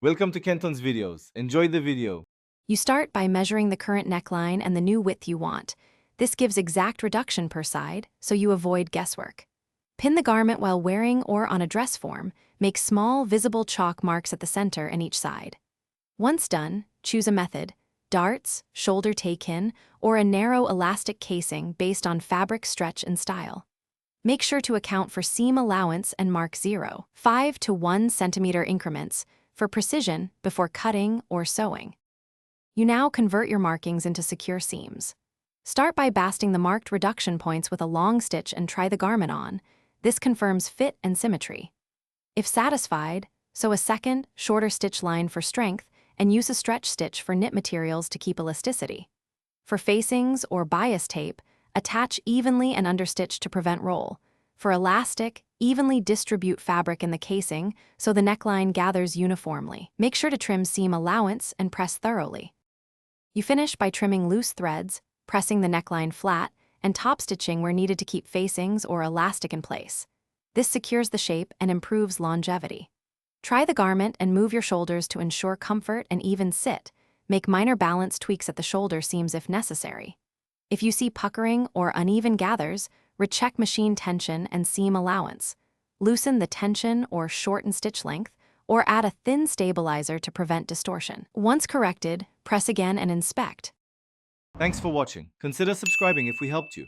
Welcome to Kenton's videos. Enjoy the video. You start by measuring the current neckline and the new width you want. This gives exact reduction per side, so you avoid guesswork. Pin the garment while wearing or on a dress form. Make small, visible chalk marks at the center and each side. Once done, choose a method: darts, shoulder take-in, or a narrow elastic casing based on fabric stretch and style. Make sure to account for seam allowance and mark 0.5 to 1 centimeter increments for precision before cutting or sewing. You now convert your markings into secure seams. Start by basting the marked reduction points with a long stitch and try the garment on. This confirms fit and symmetry. If satisfied, sew a second, shorter stitch line for strength and use a stretch stitch for knit materials to keep elasticity. For facings or bias tape, attach evenly and understitch to prevent roll. For elastic, evenly distribute fabric in the casing so the neckline gathers uniformly. Make sure to trim seam allowance and press thoroughly. You finish by trimming loose threads, pressing the neckline flat, and top stitching where needed to keep facings or elastic in place. This secures the shape and improves longevity. Try the garment and move your shoulders to ensure comfort and even sit. Make minor balance tweaks at the shoulder seams if necessary. If you see puckering or uneven gathers, recheck machine tension and seam allowance. Loosen the tension or shorten stitch length, or add a thin stabilizer to prevent distortion. Once corrected, press again and inspect. Thanks for watching. Consider subscribing if we helped you.